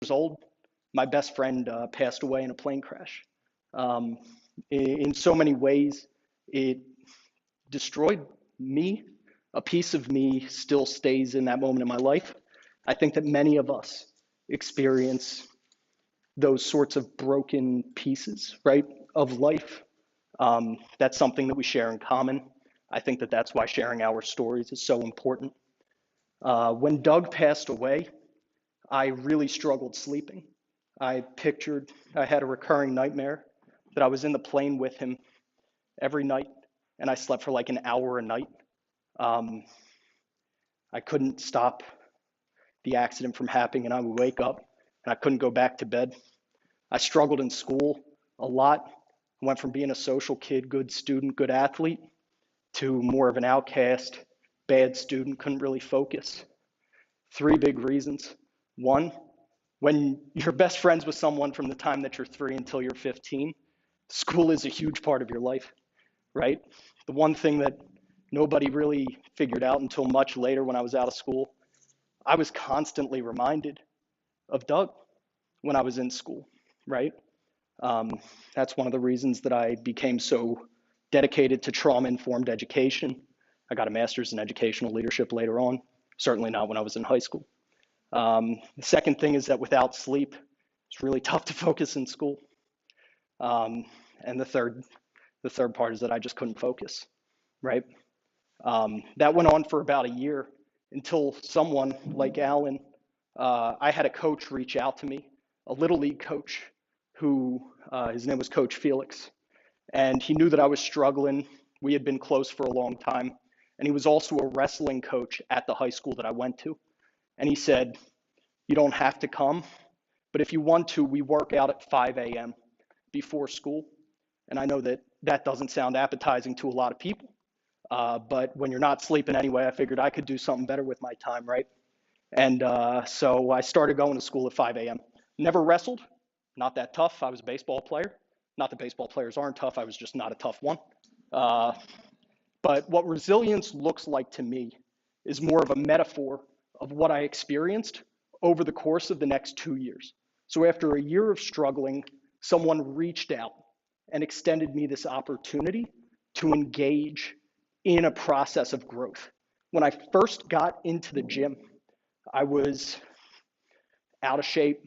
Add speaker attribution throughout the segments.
Speaker 1: years old, my best friend passed away in a plane crash. Um, in so many ways, it destroyed me. A piece of me still stays in that moment in my life. I think that many of us experience those sorts of broken pieces, right, of life. That's something that we share in common. I think that that's why sharing our stories is so important. When Doug passed away, I really struggled sleeping. I had a recurring nightmare that I was in the plane with him every night, and I slept for like an hour a night. Um, I couldn't stop the accident from happening, and I would wake up and I couldn't go back to bed. I struggled in school a lot. I went from being a social kid, good student, good athlete, to more of an outcast, bad student, couldn't really focus. Three big reasons. One, when you're best friends with someone from the time that you're 3 until you're 15, school is a huge part of your life, right? The one thing that nobody really figured out until much later when I was out of school, I was constantly reminded of Doug when I was in school, right? Um, that's one of the reasons that I became so dedicated to trauma-informed education. I got a master's in educational leadership later on, certainly not when I was in high school. The second thing is that without sleep, it's really tough to focus in school. Um, and the third part is that I just couldn't focus, right? That went on for about a year until someone like Alan, I had a coach reach out to me, a little league coach who, his name was Coach Felix, and he knew that I was struggling. We had been close for a long time, and he was also a wrestling coach at the high school that I went to. And he said, you don't have to come, but if you want to, we work out at 5 a.m. before school. And I know that that doesn't sound appetizing to a lot of people, but when you're not sleeping anyway, I figured I could do something better with my time, right? And so I started going to school at 5 a.m. Never wrestled, not that tough. I was a baseball player. Not that baseball players aren't tough, I was just not a tough one. Uh, but what resilience looks like to me is more of a metaphor of what I experienced over the course of the next 2 years. So after a year of struggling, someone reached out and extended me this opportunity to engage in a process of growth. When I first got into the gym, I was out of shape,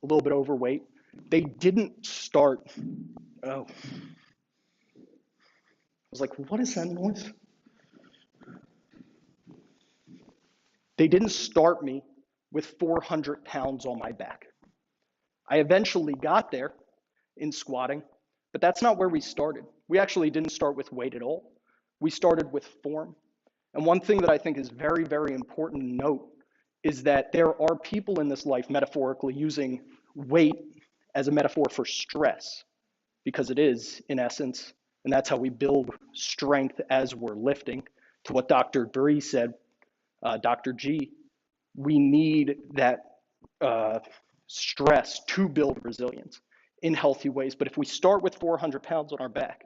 Speaker 1: a little bit overweight. They didn't start, oh, I was like, what is that noise? They didn't start me with 400 pounds on my back. I eventually got there in squatting, but that's not where we started. We actually didn't start with weight at all. We started with form. And one thing that I think is very, very important to note is that there are people in this life metaphorically using weight as a metaphor for stress, because it is in essence, and that's how we build strength as we're lifting. To what Dr. Bree said, Dr. G, we need that stress to build resilience in healthy ways. But if we start with 400 pounds on our back,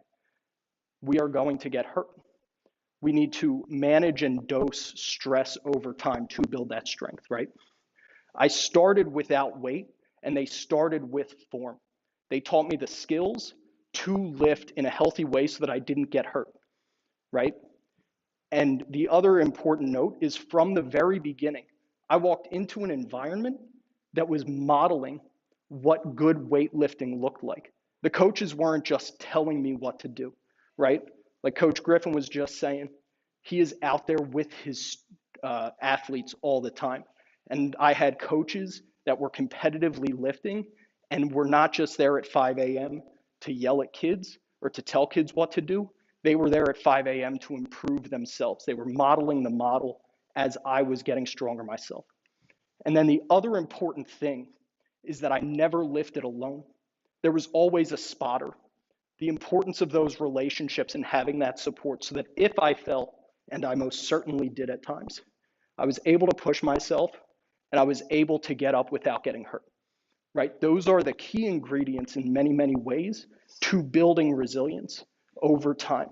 Speaker 1: we are going to get hurt. We need to manage and dose stress over time to build that strength, right? I started without weight, and they started with form. They taught me the skills to lift in a healthy way so that I didn't get hurt, right? And the other important note is from the very beginning, I walked into an environment that was modeling what good weightlifting looked like. The coaches weren't just telling me what to do, right? Like Coach Griffin was just saying, he is out there with his athletes all the time. And I had coaches that were competitively lifting and were not just there at 5 a.m. to yell at kids or to tell kids what to do. They were there at 5 a.m. to improve themselves. They were modeling the model as I was getting stronger myself. And then the other important thing is that I never lifted alone. There was always a spotter. The importance of those relationships and having that support so that if I fell, and I most certainly did at times, I was able to push myself and I was able to get up without getting hurt, right? Those are the key ingredients in many, many ways to building resilience over time.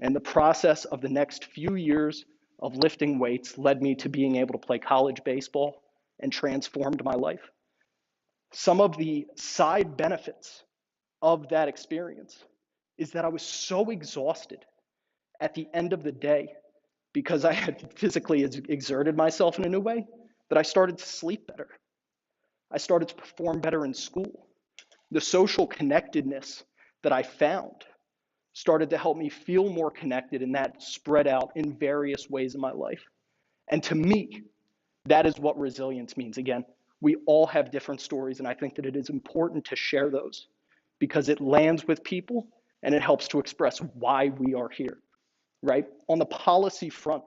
Speaker 1: And the process of the next few years of lifting weights led me to being able to play college baseball and transformed my life. Some of the side benefits of that experience is that I was so exhausted at the end of the day because I had physically exerted myself in a new way that I started to sleep better. I started to perform better in school. The social connectedness that I found started to help me feel more connected, and that spread out in various ways in my life. And to me, that is what resilience means. Again, we all have different stories, and I think that it is important to share those because it lands with people and it helps to express why we are here, right? On the policy front,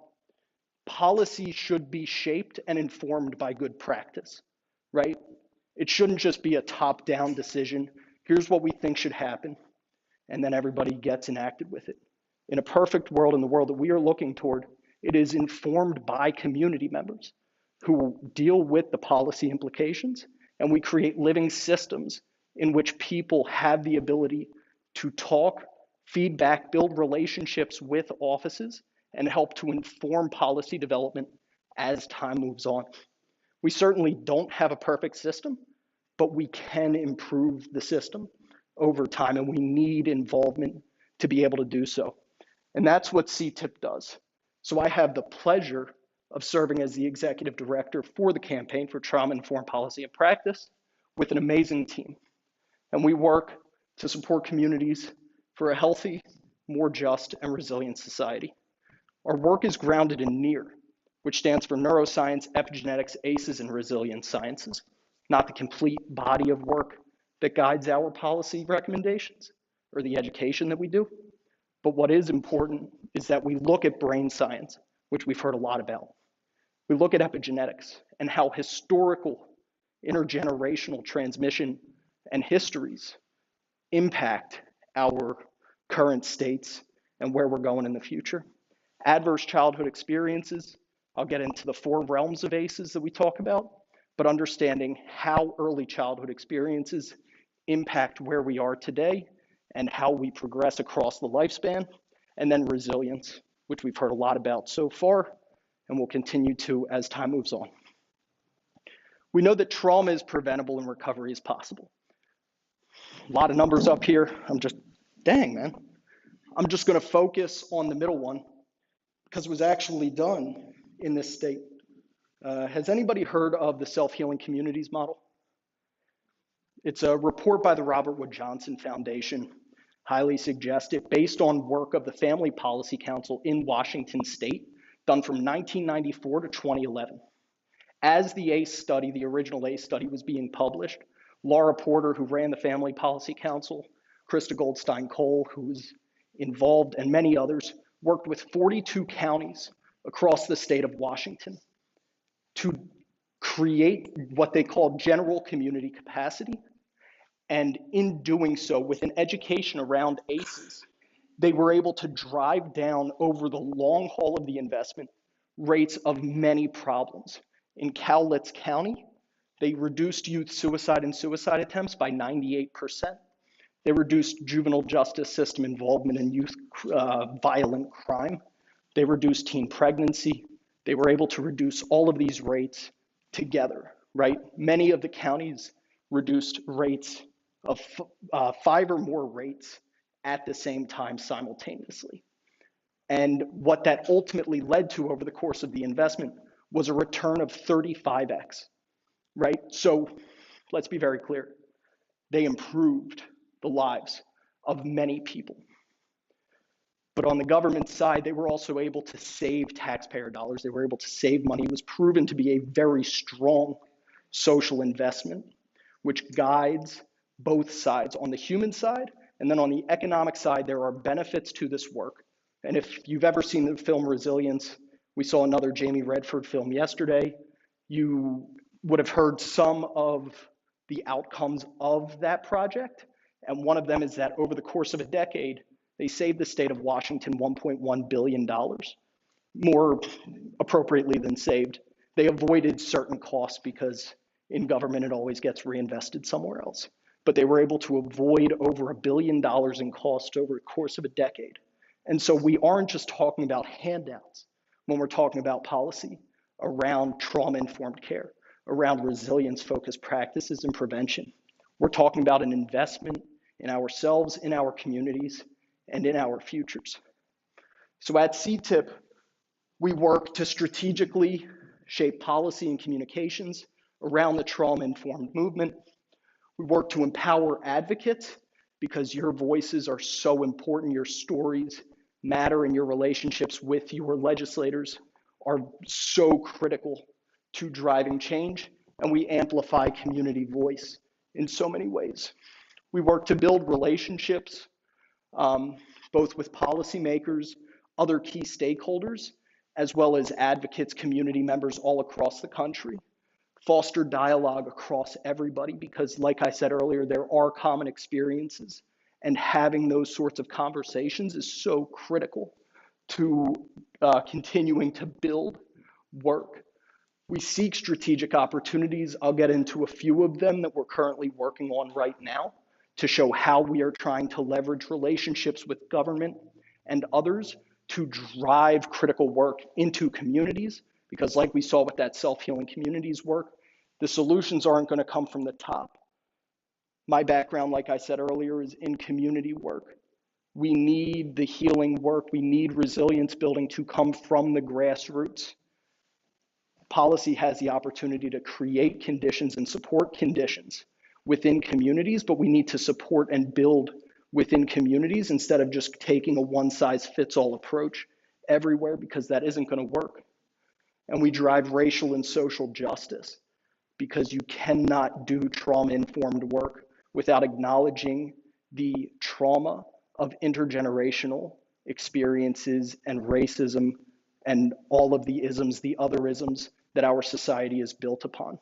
Speaker 1: policy should be shaped and informed by good practice, right? It shouldn't just be a top-down decision. Here's what we think should happen, and then everybody gets enacted with it. In a perfect world, in the world that we are looking toward, it is informed by community members who deal with the policy implications, and we create living systems in which people have the ability to talk, feedback, build relationships with offices, and help to inform policy development as time moves on. We certainly don't have a perfect system, but we can improve the system over time, and we need involvement to be able to do so. And that's what CTIP does. So I have the pleasure of serving as the executive director for the Campaign for Trauma-Informed Policy and Practice with an amazing team. And we work to support communities for a healthy, more just, and resilient society. Our work is grounded in NEAR, which stands for Neuroscience, Epigenetics, ACEs, and Resilience Sciences, not the complete body of work that guides our policy recommendations or the education that we do. But what is important is that we look at brain science, which we've heard a lot about. We look at epigenetics and how historical intergenerational transmission and histories impact our current states and where we're going in the future. Adverse childhood experiences, I'll get into the 4 realms of ACEs that we talk about, but understanding how early childhood experiences impact where we are today and how we progress across the lifespan, and then resilience, which we've heard a lot about so far and will continue to as time moves on. We know that trauma is preventable and recovery is possible. A lot of numbers up here. I'm just going to focus on the middle one because it was actually done in this state. Has anybody heard of the self-healing communities model? It's a report by the Robert Wood Johnson Foundation, highly suggestive, based on work of the Family Policy Council in Washington State, done from 1994 to 2011. As the ACE study, the original ACE study, was being published, Laura Porter, who ran the Family Policy Council, Krista Goldstein-Cole, who was involved, and many others, worked with 42 counties across the state of Washington to create what they called general community capacity. And in doing so, with an education around ACEs, they were able to drive down over the long haul of the investment rates of many problems. In Cowlitz County, they reduced youth suicide and suicide attempts by 98%. They reduced juvenile justice system involvement in youth violent crime. They reduced teen pregnancy. They were able to reduce all of these rates together, right? Many of the counties reduced rates of 5 or more rates at the same time simultaneously. And what that ultimately led to over the course of the investment was a return of 35x, right? So let's be very clear. They improved the lives of many people. But on the government side, they were also able to save taxpayer dollars. They were able to save money. It was proven to be a very strong social investment, which guides both sides. On the human side, and then on the economic side, there are benefits to this work. And if you've ever seen the film Resilience, we saw another Jamie Redford film yesterday. You would have heard some of the outcomes of that project. And one of them is that over the course of a decade, they saved the state of Washington $1.1 billion, more appropriately than saved. They avoided certain costs because in government, it always gets reinvested somewhere else. But they were able to avoid over $1 billion in cost over the course of a decade. And so we aren't just talking about handouts when we're talking about policy around trauma-informed care. around resilience-focused practices and prevention. We're talking about an investment in ourselves, in our communities, and in our futures. So at CTIP, we work to strategically shape policy and communications around the trauma-informed movement. We work to empower advocates because your voices are so important, your stories matter, and your relationships with your legislators are so critical to driving change, and we amplify community voice in so many ways. We work to build relationships, both with policymakers, other key stakeholders, as well as advocates, community members all across the country. Foster dialogue across everybody because, like I said earlier, there are common experiences, and having those sorts of conversations is so critical to continuing to build work. We seek strategic opportunities. I'll get into a few of them that we're currently working on right now to show how we are trying to leverage relationships with government and others to drive critical work into communities. Because like we saw with that self-healing communities work, the solutions aren't going to come from the top. My background, like I said earlier, is in community work. We need the healing work. We need resilience building to come from the grassroots. Policy has the opportunity to create conditions and support conditions within communities, but we need to support and build within communities instead of just taking a one-size-fits-all approach everywhere, because that isn't going to work. And we drive racial and social justice because you cannot do trauma-informed work without acknowledging the trauma of intergenerational experiences and racism and all of the isms, the otherisms that our society is built upon.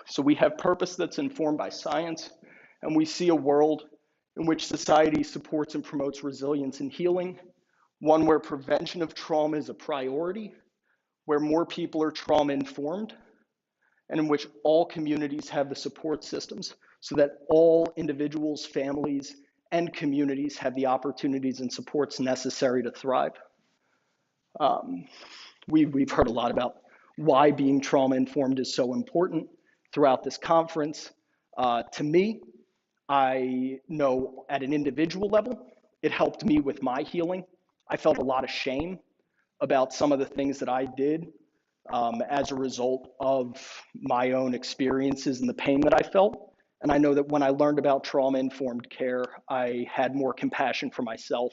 Speaker 1: So we have purpose that's informed by science, and we see a world in which society supports and promotes resilience and healing, one where prevention of trauma is a priority, where more people are trauma-informed, and in which all communities have the support systems so that all individuals, families, and communities have the opportunities and supports necessary to thrive. We've heard a lot about why being trauma-informed is so important throughout this conference. To me, I know at an individual level, it helped me with my healing. I felt a lot of shame about some of the things that I did as a result of my own experiences and the pain that I felt. And I know that when I learned about trauma-informed care, I had more compassion for myself.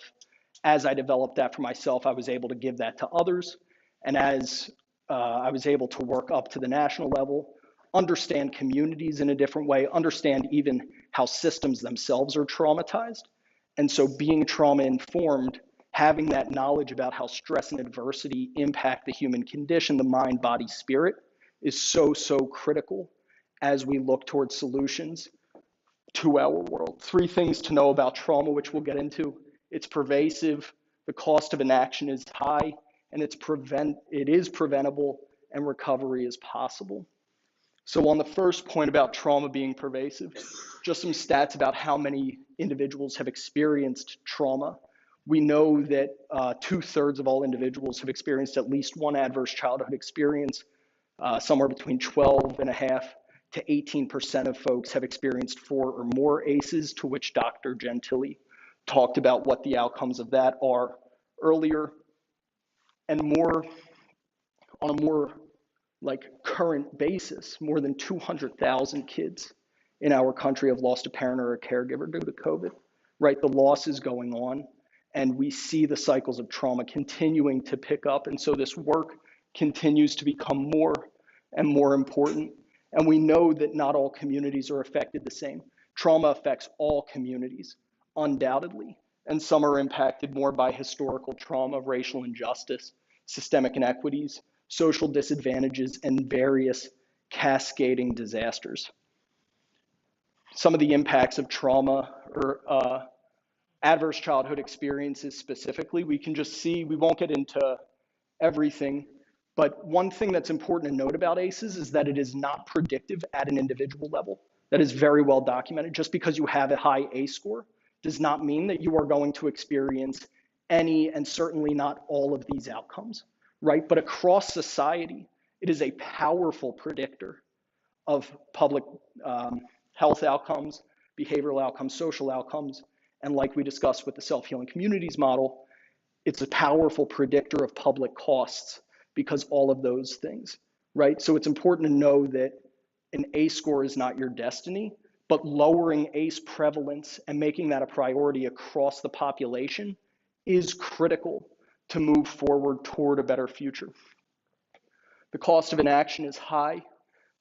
Speaker 1: As I developed that for myself, I was able to give that to others. And as I was able to work up to the national level, understand communities in a different way, understand even how systems themselves are traumatized. And so being trauma-informed, having that knowledge about how stress and adversity impact the human condition, the mind, body, spirit, is so, so critical as we look towards solutions to our world. 3 things to know about trauma, which we'll get into. It's pervasive, the cost of inaction is high, and it is preventable, and recovery is possible. So on the first point about trauma being pervasive, just some stats about how many individuals have experienced trauma. We know that 2/3 of all individuals have experienced at least one adverse childhood experience. Somewhere between 12.5% to 18% of folks have experienced 4 or more ACEs, to which Dr. Gentili talked about what the outcomes of that are earlier. And more on a more current basis, more than 200,000 kids in our country have lost a parent or a caregiver due to COVID, right? The loss is going on, and we see the cycles of trauma continuing to pick up. And so this work continues to become more and more important. And we know that not all communities are affected the same. Trauma affects all communities, undoubtedly. And some are impacted more by historical trauma, racial injustice, systemic inequities, social disadvantages, and various cascading disasters. Some of the impacts of trauma or adverse childhood experiences specifically, we can just see, we won't get into everything, but one thing that's important to note about ACEs is that it is not predictive at an individual level. That is very well documented. Just because you have a high ACE score does not mean that you are going to experience any, and certainly not all of these outcomes, right? But across society, It is a powerful predictor of public health outcomes, behavioral outcomes, social outcomes, and like we discussed with the self-healing communities model, it's a powerful predictor of public costs because all of those things, right? So it's important to know that an ACE score is not your destiny, but lowering ACE prevalence and making that a priority across the population is critical to move forward toward a better future. The cost of inaction is high.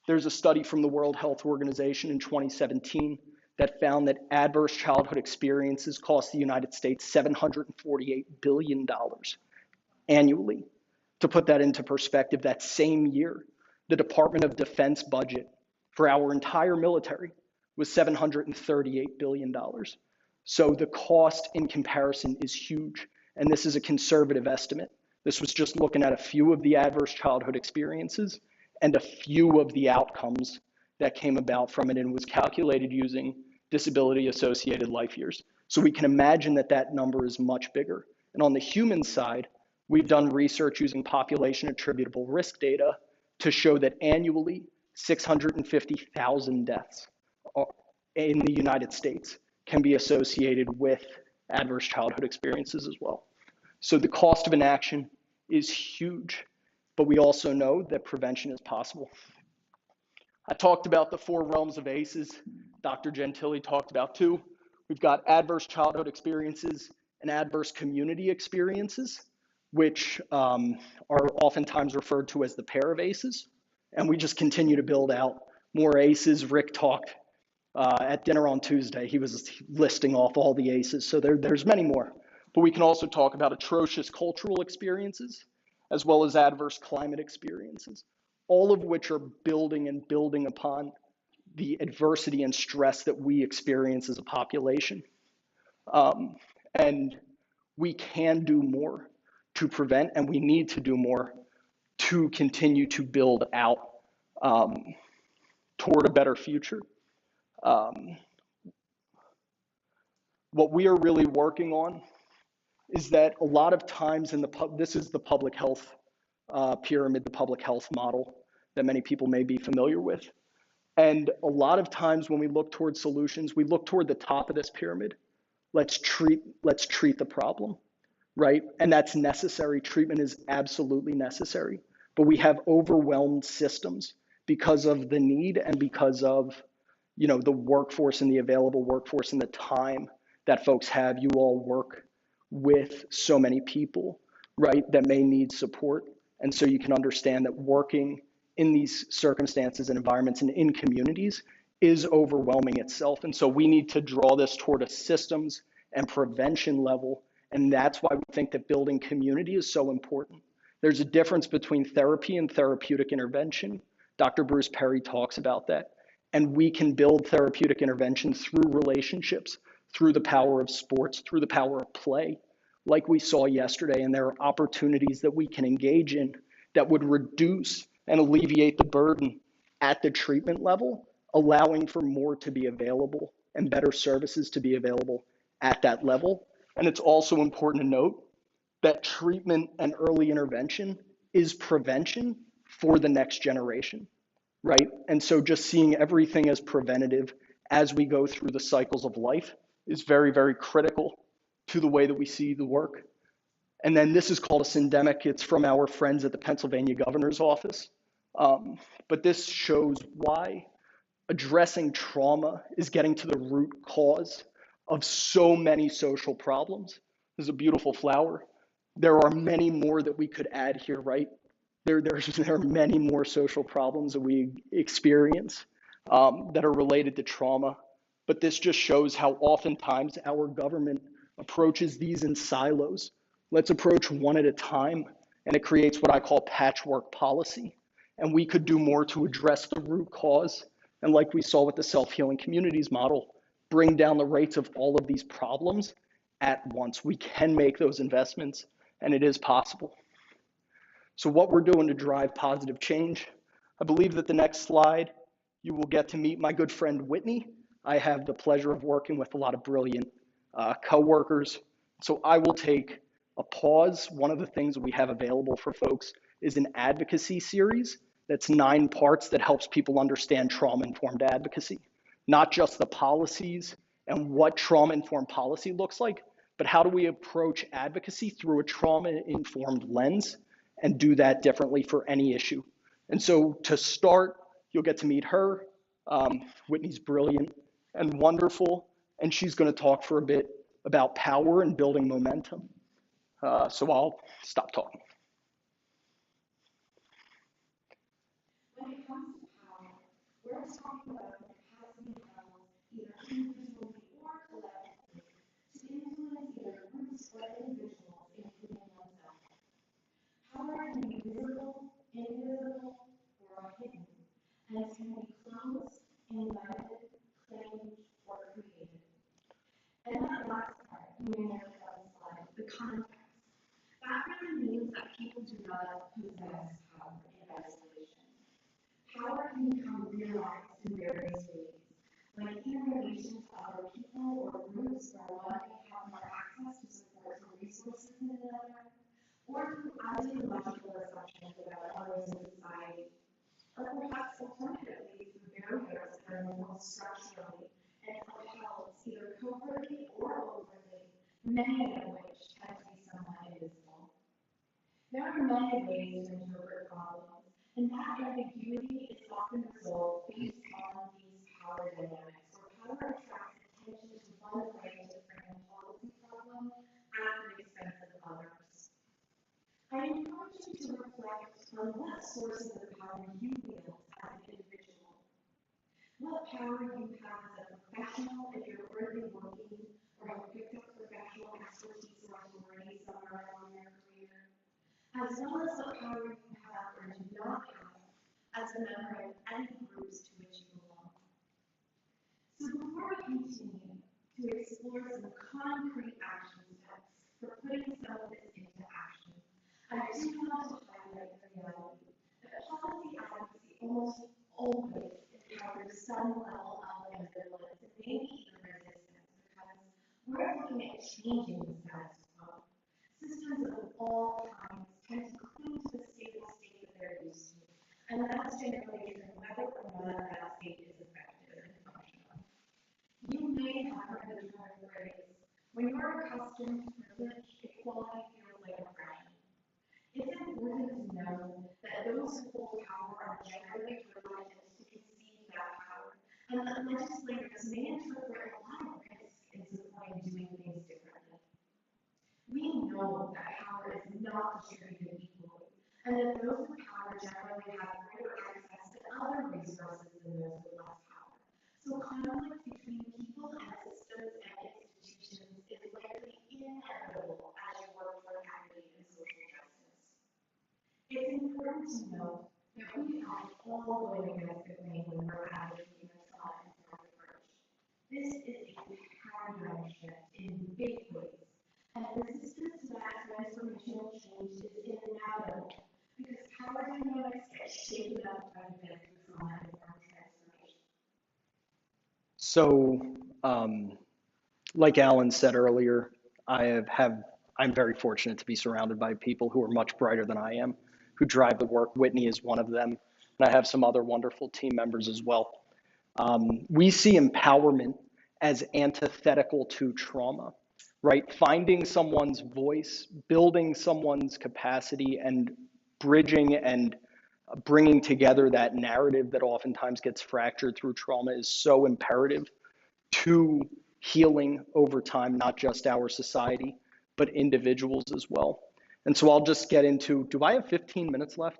Speaker 1: There's a study from the World Health Organization in 2017 that found that adverse childhood experiences cost the United States $748 billion annually. To put that into perspective, that same year, the Department of Defense budget for our entire military was $738 billion. So the cost in comparison is huge, and this is a conservative estimate. This was just looking at a few of the adverse childhood experiences and a few of the outcomes that came about from it, and was calculated using disability-associated life years. So we can imagine that that number is much bigger. And on the human side, we've done research using population attributable risk data to show that annually 650,000 deaths in the United States can be associated with adverse childhood experiences as well. So the cost of inaction is huge, but we also know that prevention is possible. I talked about the 4 realms of ACEs. Dr. Gentili talked about 2. We've got adverse childhood experiences and adverse community experiences, which are oftentimes referred to as the pair of ACEs. And we just continue to build out more ACEs. Rick talked at dinner on Tuesday. He was listing off all the ACEs, so there's many more. But we can also talk about atrocious cultural experiences, as well as adverse climate experiences, all of which are building upon the adversity and stress that we experience as a population. And we can do more to prevent, and we need to do more to continue to build out toward a better future. What we are really working on is that a lot of times this is the public health pyramid, the public health model that many people may be familiar with. And a lot of times when we look toward solutions, we look toward the top of this pyramid. Let's treat the problem, right? And that's necessary. Treatment is absolutely necessary. But we have overwhelmed systems because of the need and because of, the workforce and the available workforce and the time that folks have. You all work with so many people, right, that may need support. And so you can understand that working in these circumstances and environments and in communities is overwhelming itself. And so we need to draw this toward a systems and prevention level. And that's why we think that building community is so important. There's a difference between therapy and therapeutic intervention. Dr. Bruce Perry talks about that. And we can build therapeutic intervention through relationships, through the power of sports, through the power of play, like we saw yesterday. And there are opportunities that we can engage in that would reduce and alleviate the burden at the treatment level, allowing for more to be available and better services to be available at that level. And it's also important to note that treatment and early intervention is prevention for the next generation, right? And so just seeing everything as preventative as we go through the cycles of life is very, very critical to the way that we see the work. And then this is called a syndemic. It's from our friends at the Pennsylvania Governor's Office. But this shows why addressing trauma is getting to the root cause of so many social problems. There's a beautiful flower. There are many more that we could add here, right? There are many more social problems that we experience that are related to trauma. But this just shows how oftentimes our government approaches these in silos. Let's approach one at a time, and it creates what I call patchwork policy. And we could do more to address the root cause. And like we saw with the self-healing communities model, bring down the rates of all of these problems at once. We can make those investments, and it is possible. So what we're doing to drive positive change, I believe that the next slide, you will get to meet my good friend Whitney. I have the pleasure of working with a lot of brilliant coworkers. So I will take a pause. One of the things that we have available for folks is an advocacy series that's 9 parts that helps people understand trauma-informed advocacy, not just the policies and what trauma-informed policy looks like, but how do we approach advocacy through a trauma-informed lens and do that differently for any issue. And so to start, you'll get to meet her. Whitney's brilliant and wonderful, and she's going to talk for a bit about power and building momentum. So I'll stop talking.
Speaker 2: When it comes to power, we're talking about the capacity held either individually or collectively to influence either groups or individuals, including oneself. Power can be visible, invisible, or hidden, and it can be closed, invited, claimed, or created. And that last part, you may notice on the slide, the context. That really means that people do not possess power in isolation. Power can become realized in various ways, like in relation to other people or groups where one may have more access to support or resources than another, or through ideological assumptions about others in society, or perhaps alternatively through barriers that are more structurally and upheld either covertly or overtly, many of which tend to be somewhat invisible. There are many ways to interpret problems, and that ambiguity is often resolved based on these power dynamics, where power attracts attention to one way to frame a policy problem at the expense of others. I encourage you to reflect on what sources of power you wield as an individual. What power you have as a professional if you're currently working or have picked up professional expertise or authority somewhere along your career, as well as what power you have or do not have as a member of any groups to which you belong. So before we continue to explore some concrete action steps for putting some of this into action, I do want to highlight the reality that policy advocacy almost always encounters some level of ambivalence and maybe even resistance, because we're looking at changing the status quo. Systems of all kinds tend to cling to the stable state that they're used to, and that's generally driven whether or not that state is effective and functional. You may have heard the term phrase, when you're accustomed to privilege, equality feels like oppression. It's important to know that those who hold power are generally reluctant to concede that power, and that legislators may interpret a lot of risk in supporting doing things differently. We know that power is not distributed equally, and that those with power generally have greater access to other resources than those with less power. So conflict between people and systems and institutions is likely inevitable as you work toward equity and social justice. It's important to note that we are all going against the grain when we're advocating a trauma-informed approach. This is a paradigm shift in big ways, and resistance to that transformational change is inevitable because power dynamics get shaken up by the trauma-informed transformation.
Speaker 1: So, like Alan said earlier, I'm very fortunate to be surrounded by people who are much brighter than I am, who drive the work. Whitney is one of them, and I have some other wonderful team members as well. We see empowerment as antithetical to trauma, right? Finding someone's voice, building someone's capacity, and bridging and bringing together that narrative that oftentimes gets fractured through trauma is so imperative to healing over time, not just our society, but individuals as well. And so I'll just get into, do I have 15 minutes left?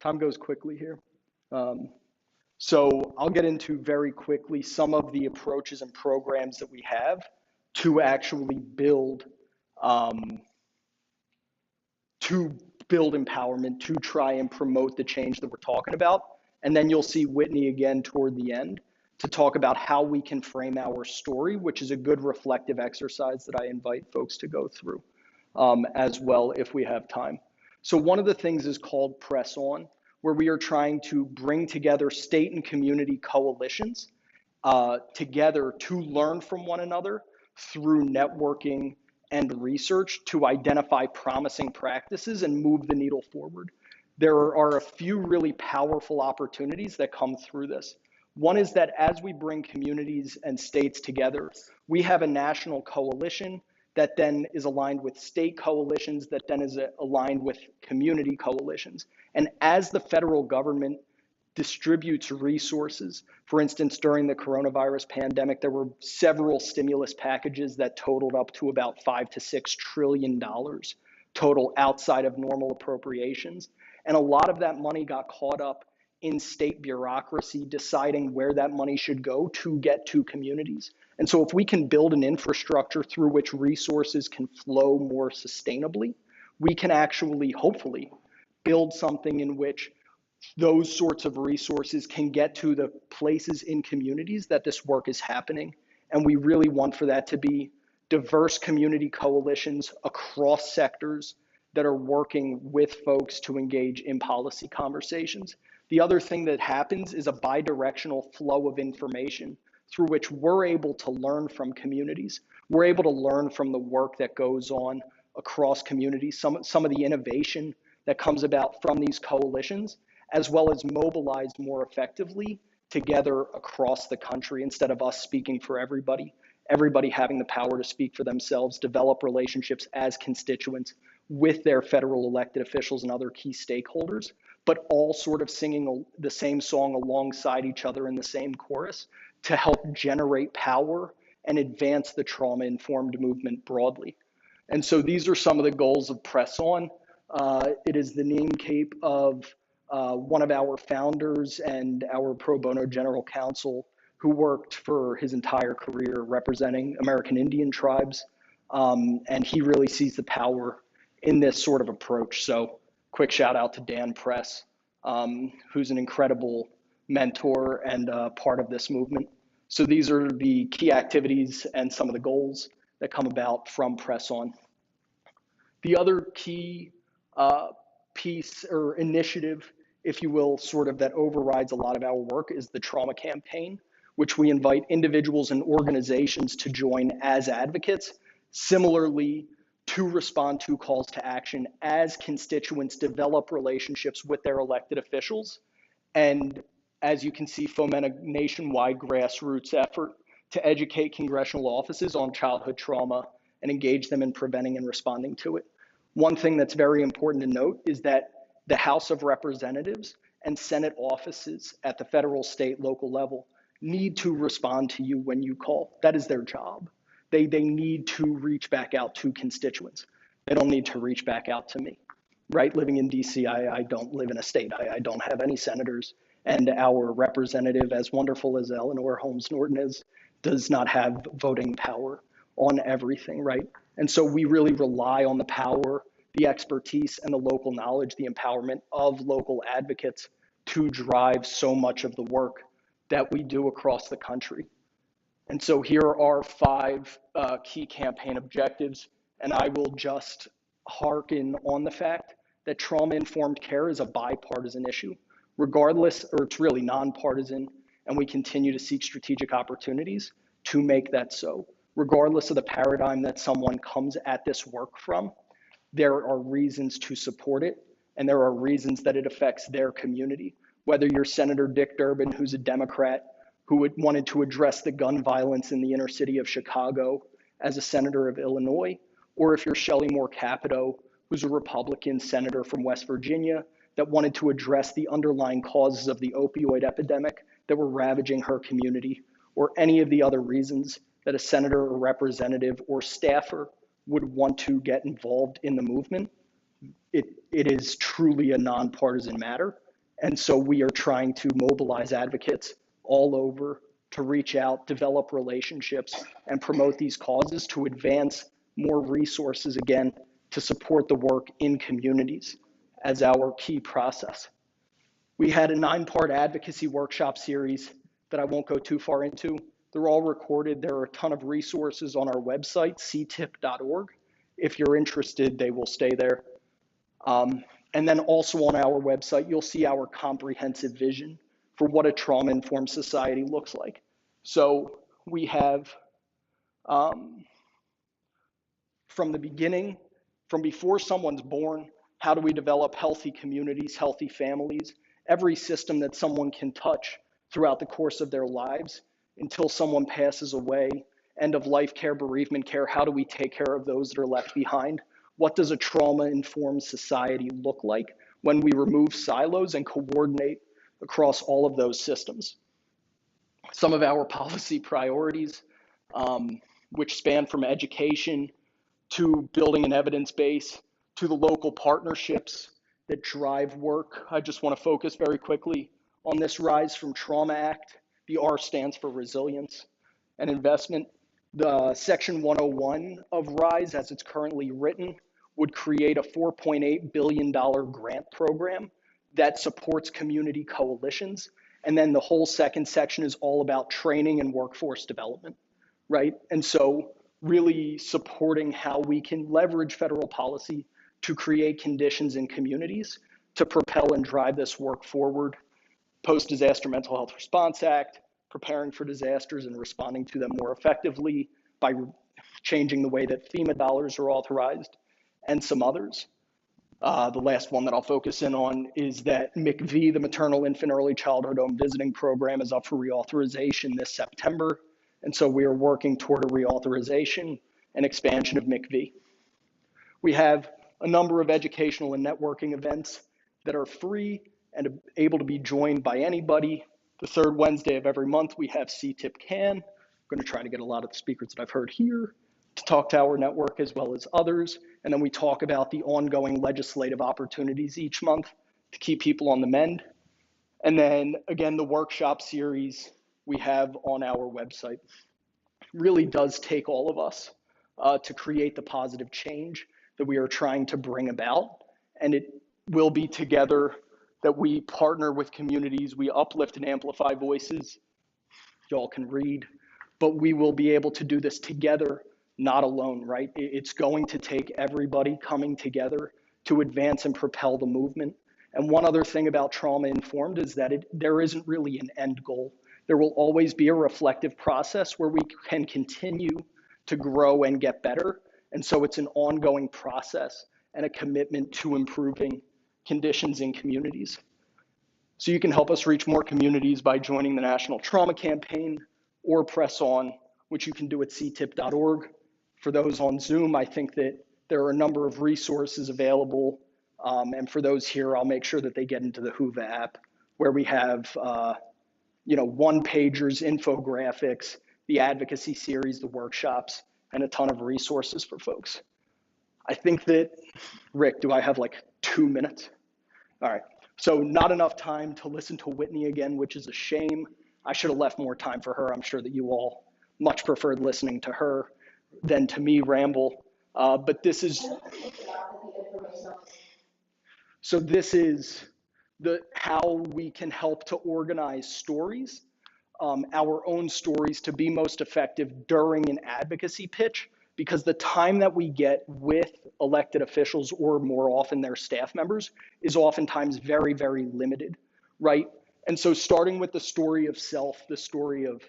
Speaker 1: Time goes quickly here. So I'll get into very quickly some of the approaches and programs that we have to actually build empowerment, to try and promote the change that we're talking about. And then you'll see Whitney again toward the end to talk about how we can frame our story, which is a good reflective exercise that I invite folks to go through as well if we have time. So one of the things is called Press On, where we are trying to bring together state and community coalitions together to learn from one another through networking and research to identify promising practices and move the needle forward. there are a few really powerful opportunities that come through this. One is that as we bring communities and states together, we have a national coalition that then is aligned with state coalitions, that then is aligned with community coalitions. And as the federal government distributes resources, for instance, during the coronavirus pandemic, there were several stimulus packages that totaled up to about $5 to $6 trillion total outside of normal appropriations. And a lot of that money got caught up in state bureaucracy deciding where that money should go to get to communities. And so if we can build an infrastructure through which resources can flow more sustainably, we can actually, hopefully, build something in which those sorts of resources can get to the places in communities that this work is happening. And we really want for that to be diverse community coalitions across sectors that are working with folks to engage in policy conversations. The other thing that happens is a bidirectional flow of information through which we're able to learn from communities. We're able to learn from the work that goes on across communities, some of the innovation that comes about from these coalitions, as well as mobilize more effectively together across the country instead of us speaking for everybody having the power to speak for themselves, develop relationships as constituents with their federal elected officials and other key stakeholders, but all sort of singing the same song alongside each other in the same chorus to help generate power and advance the trauma-informed movement broadly. And so these are some of the goals of Press On. It is the name cape of one of our founders and our pro bono general counsel who worked for his entire career representing American Indian tribes. And he really sees the power in this sort of approach. So quick shout out to Dan Press, who's an incredible mentor and part of this movement. So these are the key activities and some of the goals that come about from Press On. The other key piece or initiative, if you will, sort of that overrides a lot of our work is the trauma campaign, which we invite individuals and organizations to join as advocates, similarly to respond to calls to action as constituents develop relationships with their elected officials. And as you can see, foment a nationwide grassroots effort to educate congressional offices on childhood trauma and engage them in preventing and responding to it. One thing that's very important to note is that the House of Representatives and Senate offices at the federal, state, local level need to respond to you when you call. That is their job. They need to reach back out to constituents. They don't need to reach back out to me, right? Living in DC, I don't live in a state. I don't have any senators. And our representative, as wonderful as Eleanor Holmes Norton is, does not have voting power on everything, right? And so we really rely on the power, the expertise, and the local knowledge, the empowerment of local advocates to drive so much of the work that we do across the country. And so here are 5 key campaign objectives, and I will just hearken on the fact that trauma-informed care is a bipartisan issue, regardless, or it's really nonpartisan, and we continue to seek strategic opportunities to make that so. Regardless of the paradigm that someone comes at this work from, there are reasons to support it, and there are reasons that it affects their community. Whether you're Senator Dick Durbin, who's a Democrat, who wanted to address the gun violence in the inner city of Chicago as a senator of Illinois, or if you're Shelley Moore Capito, who's a Republican senator from West Virginia that wanted to address the underlying causes of the opioid epidemic that were ravaging her community, or any of the other reasons that a senator or representative or staffer would want to get involved in the movement, it is truly a nonpartisan matter. And so we are trying to mobilize advocates all over to reach out, develop relationships, and promote these causes to advance more resources, again, to support the work in communities as our key process. We had a 9-part advocacy workshop series that I won't go too far into. They're all recorded. There are a ton of resources on our website, ctip.org. If you're interested, they will stay there. And then also on our website, you'll see our comprehensive vision for what a trauma-informed society looks like. So we have, from the beginning, from before someone's born, How do we develop healthy communities, healthy families, every system that someone can touch throughout the course of their lives until someone passes away, end of life care, bereavement care? How do we take care of those that are left behind? What does a trauma-informed society look like when we remove silos and coordinate across all of those systems? Some of our policy priorities, which span from education to building an evidence base to the local partnerships that drive work. I just want to focus very quickly on this Rise from Trauma Act. The R stands for resilience and investment. The Section 101 of RISE, as it's currently written, would create a $4.8 billion grant program that supports community coalitions. And then the whole second section is all about training and workforce development, right? And so really supporting how we can leverage federal policy to create conditions in communities to propel and drive this work forward. Post-Disaster Mental Health Response Act, preparing for disasters and responding to them more effectively by changing the way that FEMA dollars are authorized, and some others. The last one that I'll focus in on is that MCV, the Maternal Infant Early Childhood Home Visiting Program, is up for reauthorization this September. And so we are working toward a reauthorization and expansion of MCV. We have a number of educational and networking events that are free and able to be joined by anybody. The third Wednesday of every month, we have CTIP Can. I'm going to try to get a lot of the speakers that I've heard here to talk to our network as well as others. And then we talk about the ongoing legislative opportunities each month to keep people on the mend. And then again, the workshop series we have on our website really does take all of us to create the positive change that we are trying to bring about. And it will be together that we partner with communities, we uplift and amplify voices. Y'all can read, but we will be able to do this together, not alone, right? It's going to take everybody coming together to advance and propel the movement. And one other thing about trauma informed is that there isn't really an end goal. There will always be a reflective process where we can continue to grow and get better. And so it's an ongoing process and a commitment to improving conditions in communities. So you can help us reach more communities by joining the National Trauma Campaign or Press On, which you can do at ctip.org. For those on Zoom, I think that there are a number of resources available. And for those here, I'll make sure that they get into the Whova app, where we have one-pagers, infographics, the advocacy series, the workshops, and a ton of resources for folks. I think that, Rick, do I have like 2 minutes? All right, so not enough time to listen to Whitney again, which is a shame. I should have left more time for her. I'm sure that you all much preferred listening to her than to me ramble. But this is, so this is how we can help to organize stories, our own stories, to be most effective during an advocacy pitch, because the time that we get with elected officials, or more often their staff members, is oftentimes very, very limited, right? And so starting with the story of self, the story of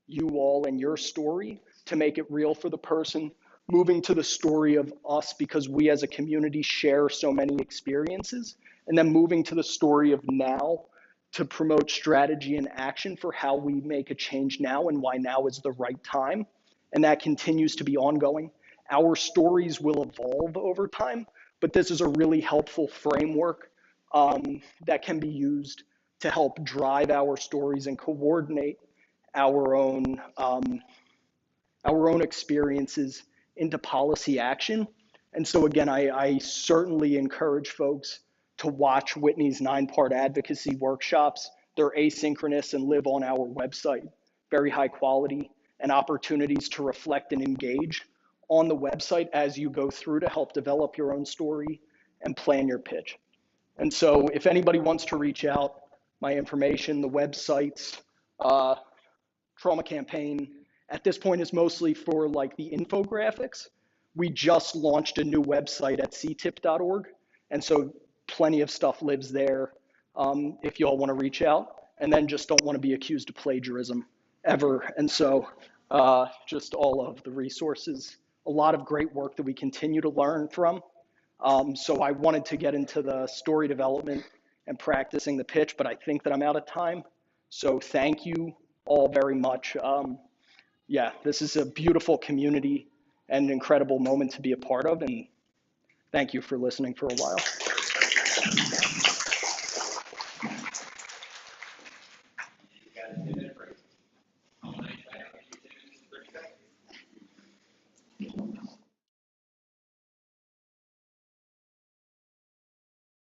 Speaker 1: you all and your story, to make it real for the person, moving to the story of us because we as a community share so many experiences, and then moving to the story of now to promote strategy and action for how we make a change now and why now is the right time. And that continues to be ongoing. Our stories will evolve over time, but this is a really helpful framework that can be used to help drive our stories and coordinate our own experiences into policy action. And so again, I certainly encourage folks to watch Whitney's 9-part advocacy workshops. They're asynchronous and live on our website, very high quality, and opportunities to reflect and engage on the website as you go through to help develop your own story and plan your pitch. And so if anybody wants to reach out, my information, the websites, trauma campaign, at this point is mostly for like the infographics. We just launched a new website at ctip.org. And so plenty of stuff lives there if you all want to reach out, and then just don't want to be accused of plagiarism ever. And so just all of the resources, a lot of great work that we continue to learn from. So I wanted to get into the story development and practicing the pitch, but I think that I'm out of time. So thank you all very much. Yeah, this is a beautiful community and an incredible moment to be a part of. And thank you for listening for a while.